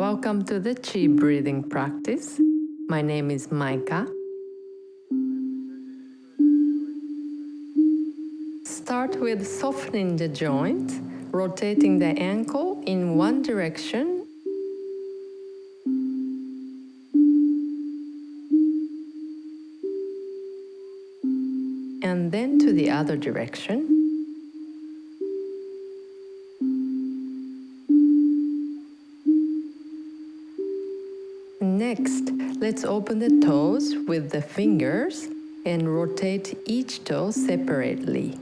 Welcome to the Chi breathing practice. My name is Maika. Start with softening the joint, rotating the ankle in one direction and then to the other direction. Next, let's open the toes with the fingers and rotate each toe separately.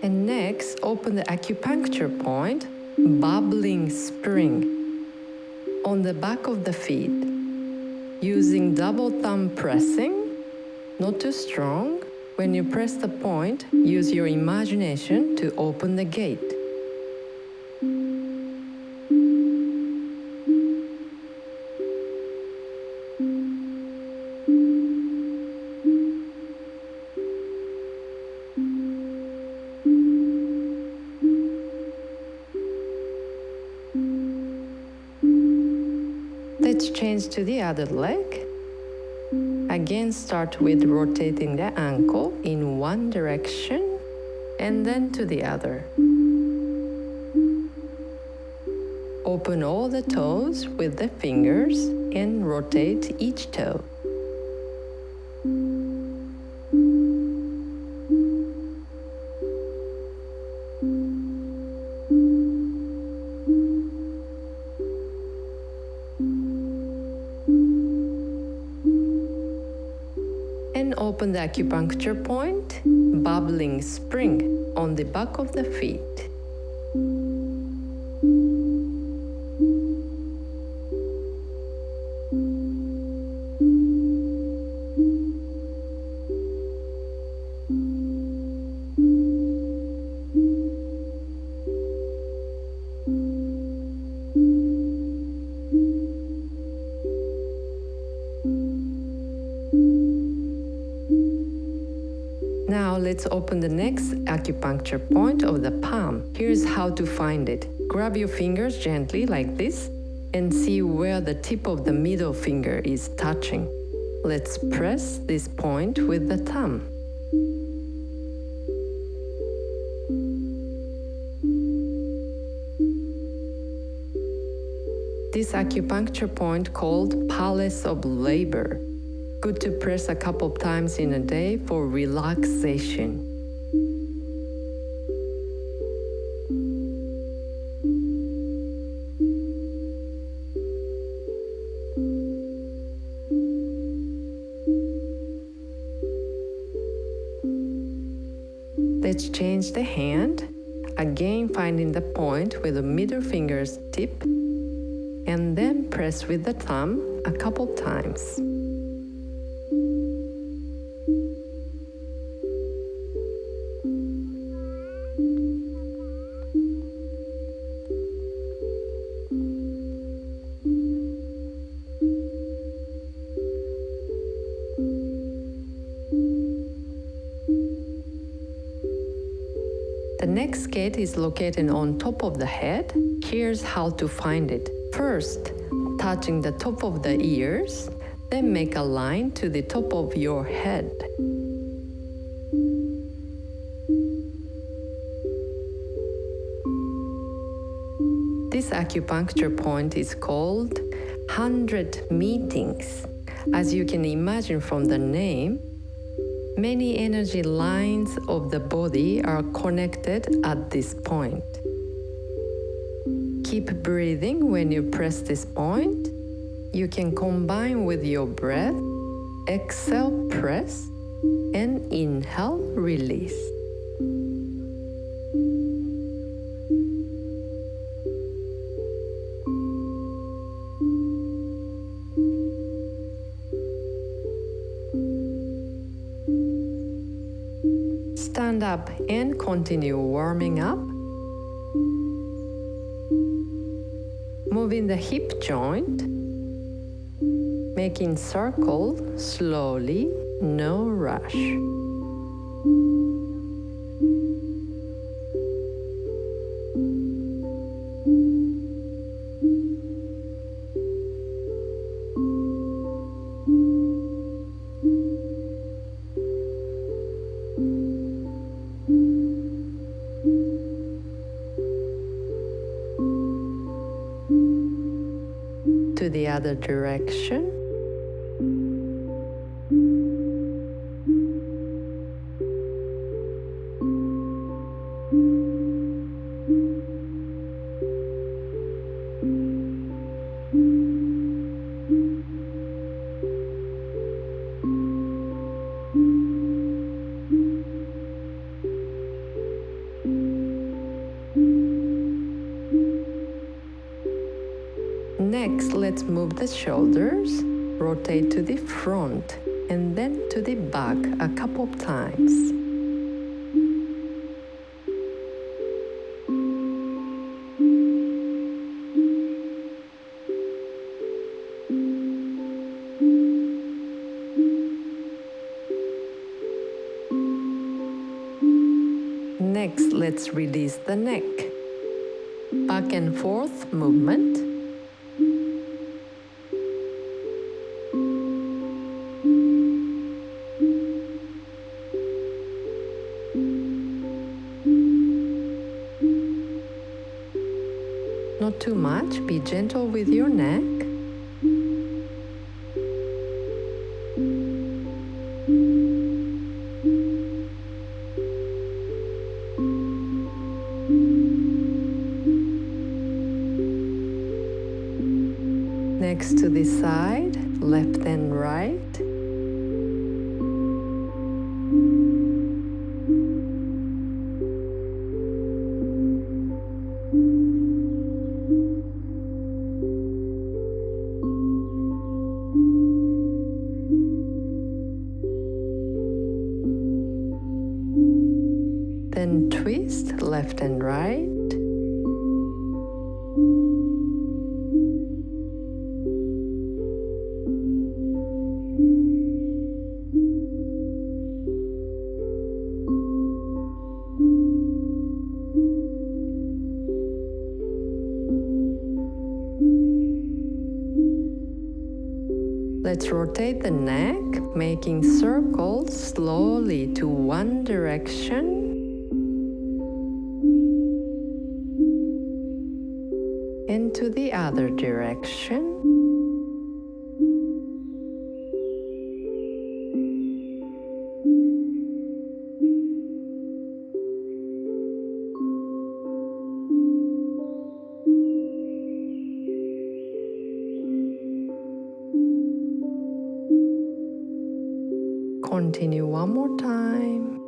And next, open the acupuncture point, bubbling spring, on the back of the feet. Using double thumb pressing, not too strong. When you press the point, use your imagination to open the gate. Let's change to the other leg. Again, start with rotating the ankle in one direction and then to the other. Open all the toes with the fingers and rotate each toe. And open the acupuncture point, bubbling spring on the back of the feet. Now let's open the next acupuncture point of the palm. Here's how to find it. Grab your fingers gently like this and see where the tip of the middle finger is touching. Let's press this point with the thumb. This acupuncture point called Palace of Labor. Good to press a couple times in a day for relaxation. Let's change the hand. Again, finding the point with the middle finger's tip and then press with the thumb a couple times. The next gate is located on top of the head. Here's how to find it. First, touching the top of the ears, then make a line to the top of your head. This acupuncture point is called 100 meetings. As you can imagine from the name, many energy lines of the body are connected at this point. Keep breathing when you press this point. You can combine with your breath, exhale, press, and inhale, release. Stand up and continue warming up. Moving the hip joint. making circle slowly, no rush. To the other direction. Next, let's move the shoulders, rotate to the front and then to the back a couple of times. Next, let's release the neck. Back and forth movement. Not too much, be gentle with your neck. Next to the side, left and right. Then twist left and right. Let's rotate the neck, making circles slowly to one direction. And to the other direction. Continue one more time.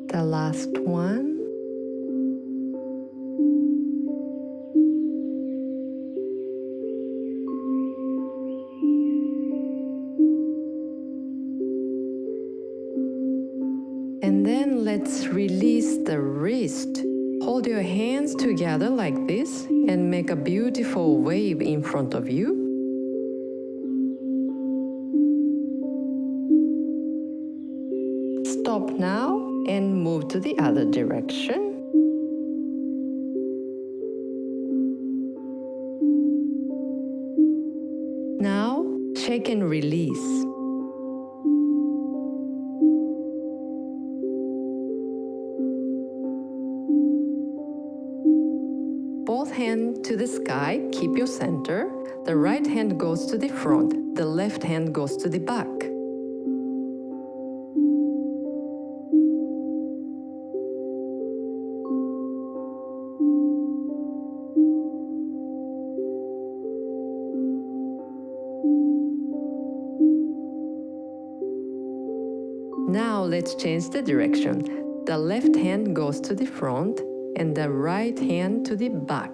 The last one. And then let's release the wrist. Hold your hands together like this and make a beautiful wave in front of you. Stop now and move to the other direction. Now, shake and release. Both hands to the sky, keep your center. The right hand goes to the front, the left hand goes to the back. Now let's change the direction. The left hand goes to the front and the right hand to the back.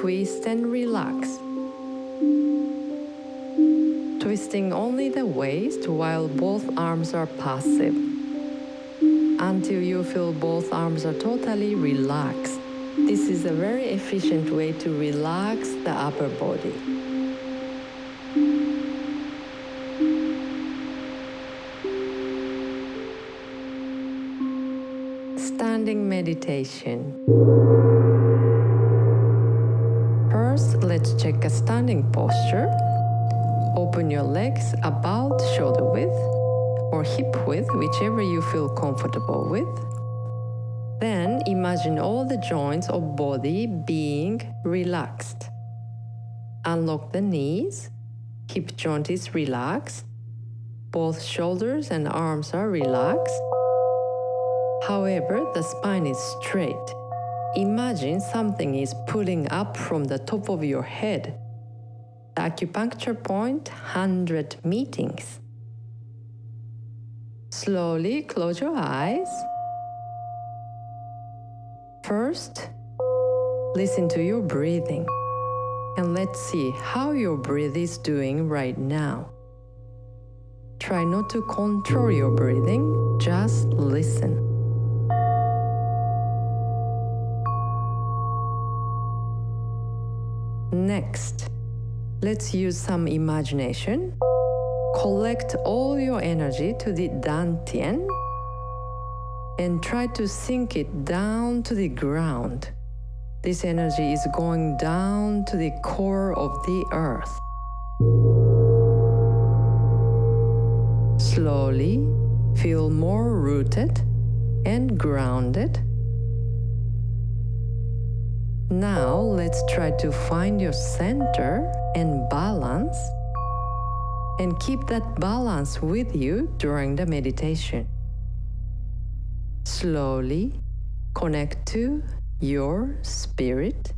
twist and relax. Twisting only the waist while both arms are passive, until you feel both arms are totally relaxed. This is a very efficient way to relax the upper body. Standing meditation. First, let's check a standing posture. Open your legs about shoulder width or hip width, whichever you feel comfortable with. Then imagine all the joints of body being relaxed. Unlock the knees. Hip joint is relaxed. Both shoulders and arms are relaxed. However, the spine is straight. Imagine something is pulling up from the top of your head. The acupuncture point, 100 meetings. Slowly close your eyes. First, listen to your breathing. And let's see how your breath is doing right now. Try not to control your breathing, just listen. Next, let's use some imagination. Collect all your energy to the dantian and try to sink it down to the ground. This energy is going down to the core of the earth. Slowly feel more rooted and grounded. Now let's try to find your center and balance, and keep that balance with you during the meditation. Slowly connect to your spirit.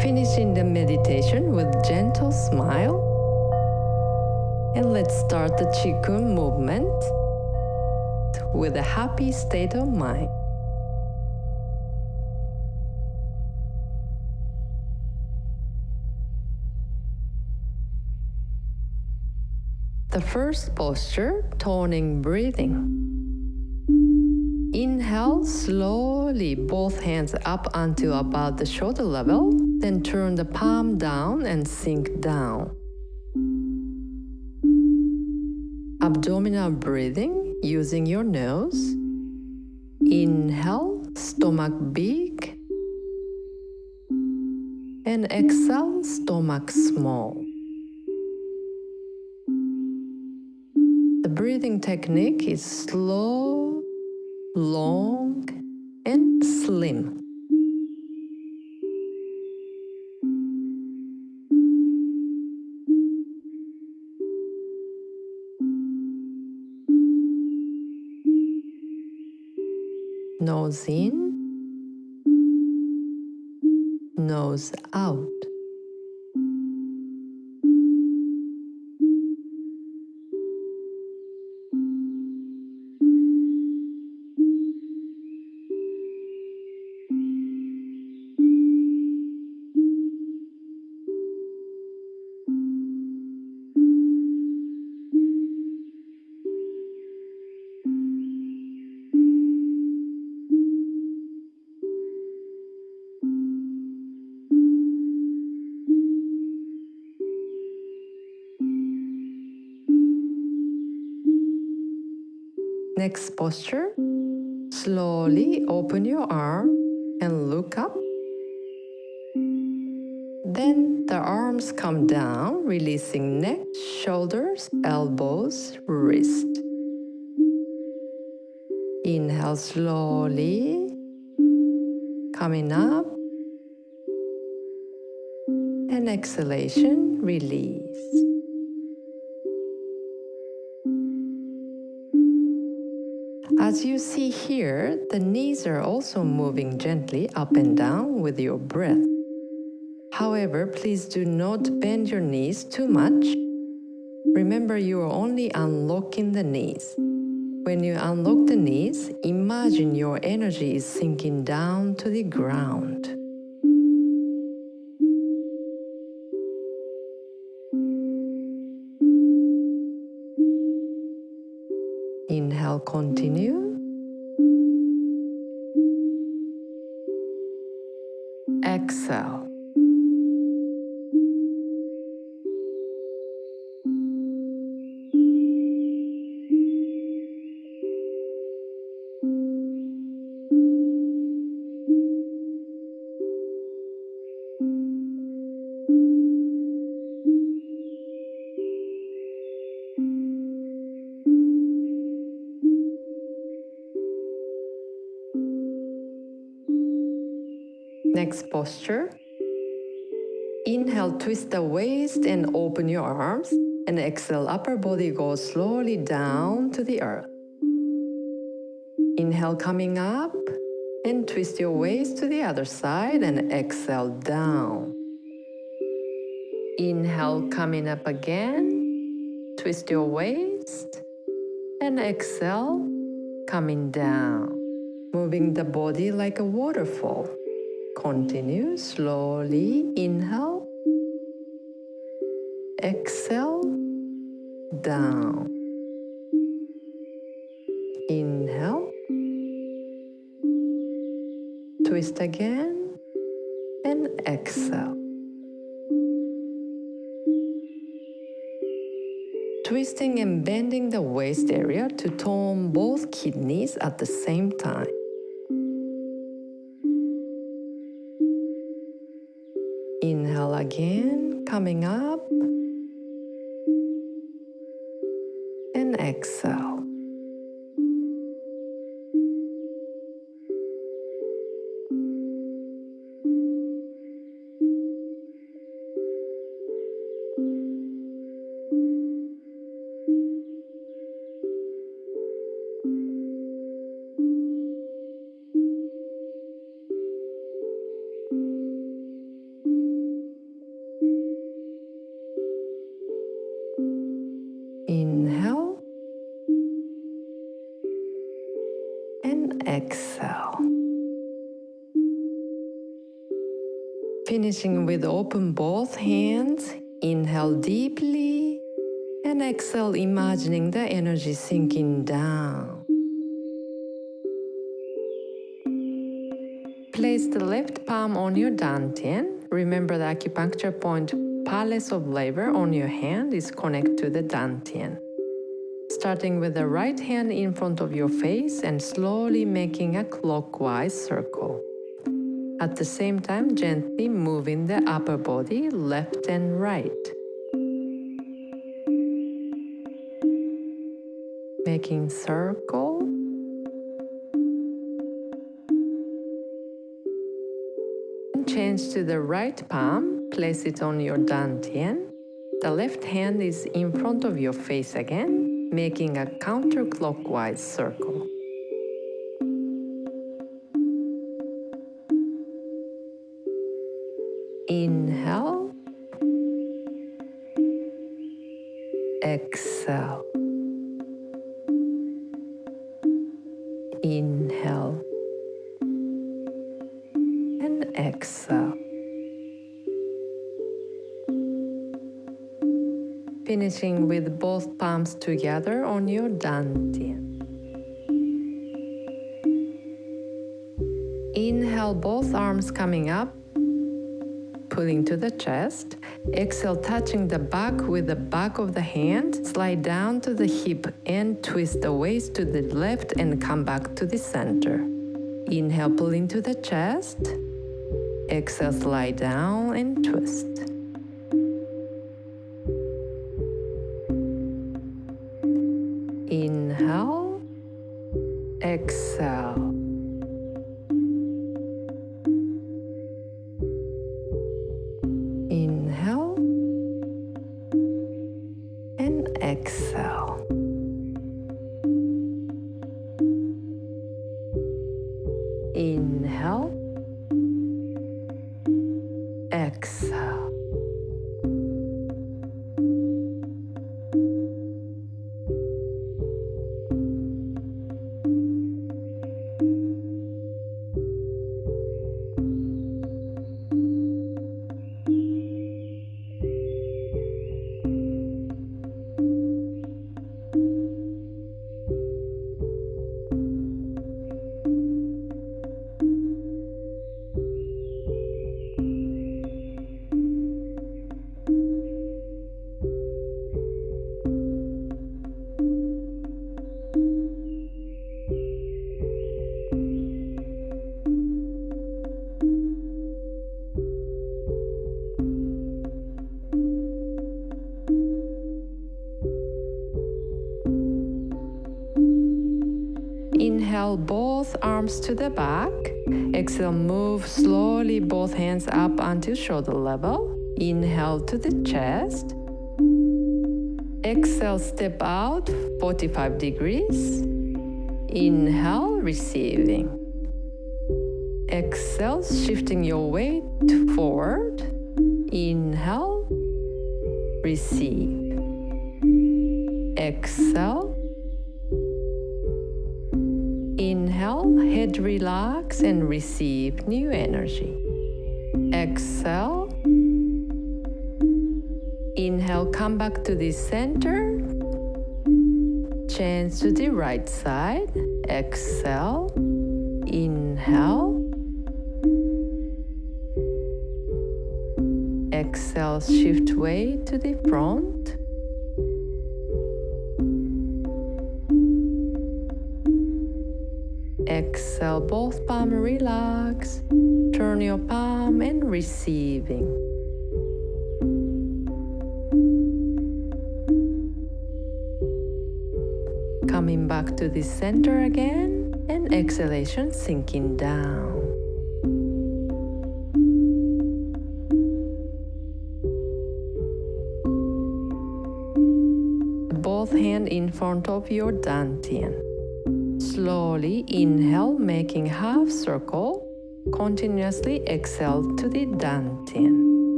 Finishing the meditation with gentle smile. And let's start the Qigong movement with a happy state of mind. The first posture, toning breathing. Inhale slowly, both hands up until about the shoulder level, then turn the palm down and sink down. Abdominal breathing using your nose. Inhale, stomach big, and exhale, stomach small. The breathing technique is slow, long, and slim. Nose in nose out. Next posture, slowly open your arm and look up. Then the arms come down, releasing neck, shoulders, elbows, wrist. Inhale slowly, coming up, and exhalation, release. As you see here, the knees are also moving gently up and down with your breath. However, please do not bend your knees too much. Remember, you are only unlocking the knees. When you unlock the knees, imagine your energy is sinking down to the ground. Inhale, continue. Exhale. Next posture. Inhale, twist the waist and open your arms. And exhale, upper body goes slowly down to the earth. Inhale, coming up. And twist your waist to the other side and exhale down. Inhale, coming up again. Twist your waist. And exhale, coming down. Moving the body like a waterfall. Continue slowly. Inhale. Exhale. Down. Inhale. Twist again. And exhale. Twisting and bending the waist area to tone both kidneys at the same time. Inhale again, coming up, and exhale. Inhale and exhale. Finishing with open both hands, inhale deeply and exhale, imagining the energy sinking down. Place the left palm on your dantian. Remember the acupuncture point Palace of Labor on your hand is connected to the dantian. Starting with the right hand in front of your face and slowly making a clockwise circle. At the same time, gently moving the upper body left and right. Making circle. And change to the right palm, place it on your dantian. The left hand is in front of your face again, making a counterclockwise circle. Inhale and exhale. Finishing with both palms together on your dantian. Inhale, both arms coming up, pulling to the chest. Exhale, touching the back with the back of the hand. Slide down to the hip and twist the waist to the left and come back to the center. Inhale, pulling to the chest. Exhale, slide down and twist. Inhale, exhale. Inhale and exhale. Inhale, exhale. Inhale, both arms to the back. Exhale, move slowly both hands up until shoulder level. Inhale to the chest. Exhale, step out 45 degrees. Inhale, receiving. Exhale, shifting your weight forward. Inhale, receive. Exhale. Inhale, head relax and receive new energy. Exhale. Inhale, come back to the center. Change to the right side. Exhale. Inhale. Exhale, shift weight to the front. Exhale, both palms relax. Turn your palm and receiving. Coming back to the center again, and exhalation sinking down. Both hands in front of your dantian. Slowly inhale, making half circle. Continuously exhale to the dantian.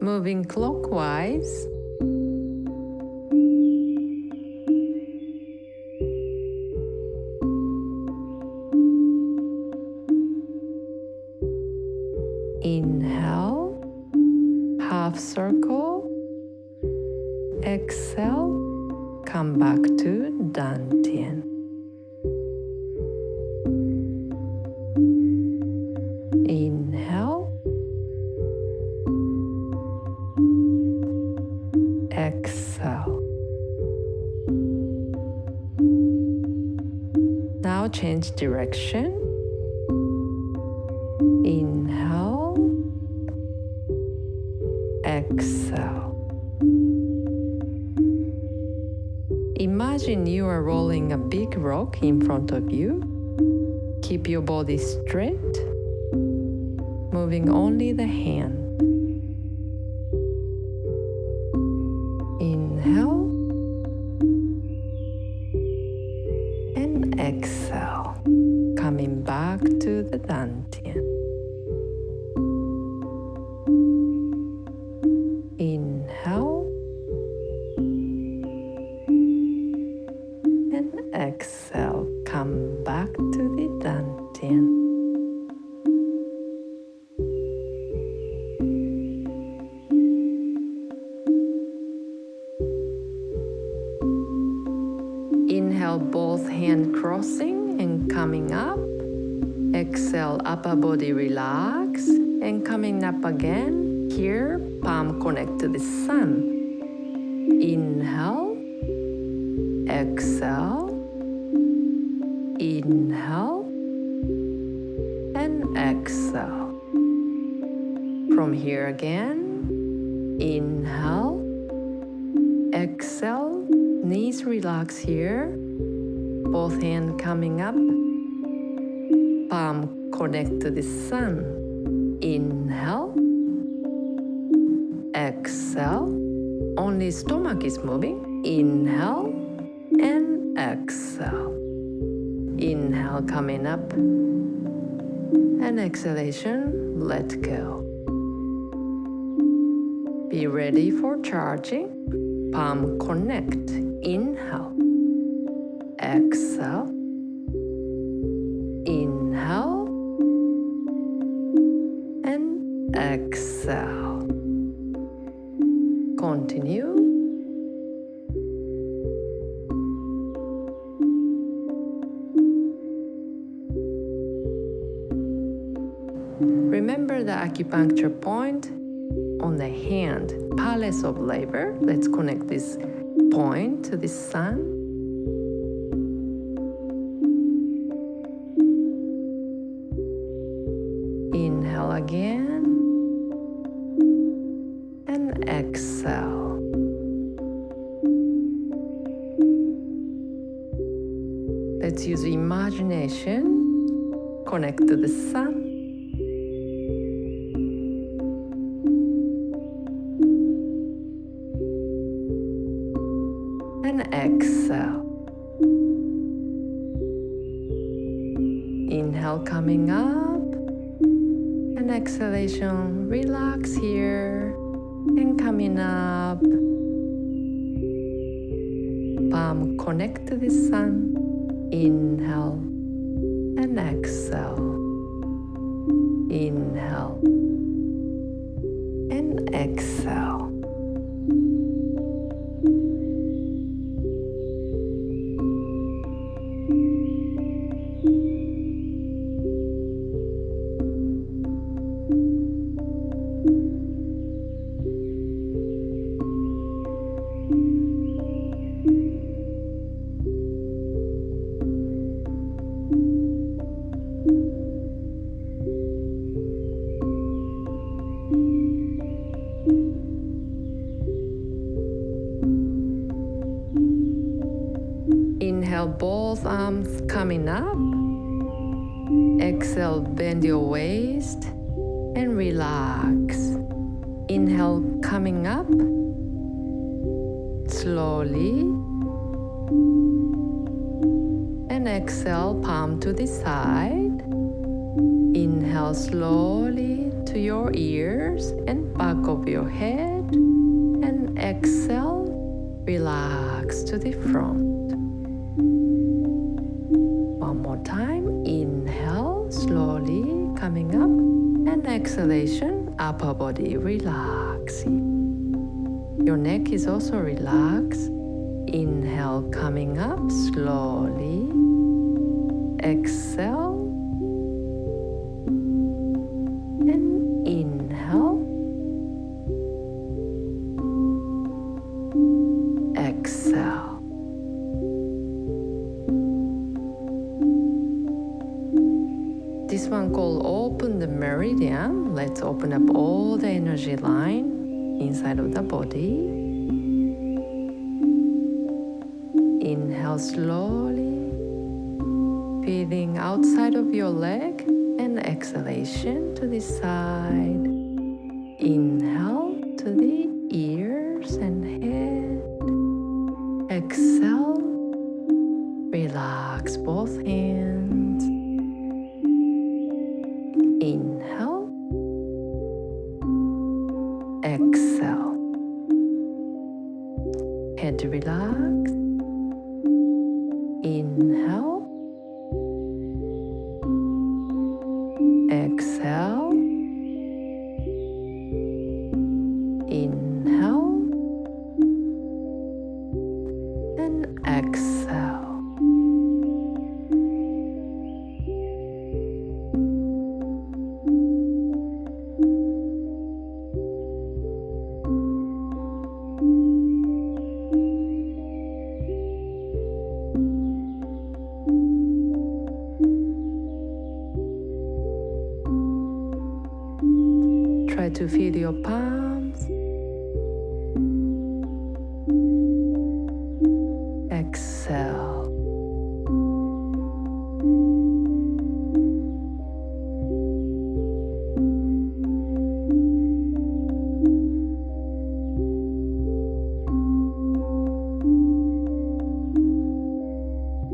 Moving clockwise. Inhale, half circle. Exhale, come back to dantian. Inhale. Exhale. Now change direction. Inhale. Exhale. Imagine you are rolling a big rock in front of you. Keep your body straight, moving only the hand. Inhale and exhale, coming back to the dantian. Inhale and exhale, come back to the dantian. Inhale, both hands crossing and coming up. Exhale, upper body relax and coming up again. Here, palm connect to the sun. Inhale, exhale, inhale, and exhale. From here again, inhale, exhale, knees relax here, both hands coming up, palm connect to the sun. Inhale, exhale, only stomach is moving. Inhale and exhale. Inhale coming up and exhalation, let go. Be ready for charging. Palm connect. Inhale, exhale, inhale, and exhale. Continue. Remember the acupuncture point on the hand, palace of labor. Let's connect this point to the sun. Inhale again and exhale. Let's use imagination. Connect to the sun. And exhale. Inhale coming up and exhalation, relax here and coming up. Palm connect to the sun. Inhale and exhale. Inhale and exhale. Inhale, both arms coming up. Exhale, bend your waist and relax. Inhale, coming up. Slowly. And exhale, palm to the side. Inhale slowly to your ears and back of your head. And exhale, relax to the front. One more time. Inhale, slowly coming up. And exhalation, upper body relaxing. Your neck is also relaxed. Inhale, coming up slowly. Exhale. And inhale. Exhale. This one called open the meridian. Let's open up all the energy line inside of the body. Inhale slowly, feeling outside of your leg, and exhalation to the side. Inhale to the ears and head. Exhale, relax both hands. Inhale, exhale. Head relax. Inhale, exhale. Try to feel your palms. Exhale.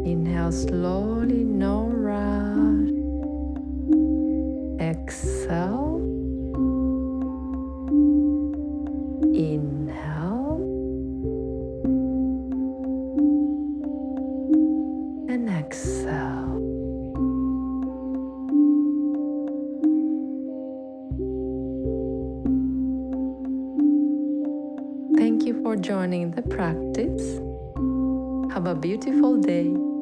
Inhale slowly, no rush. Exhale. Inhale. And exhale. Thank you for joining the practice. Have a beautiful day.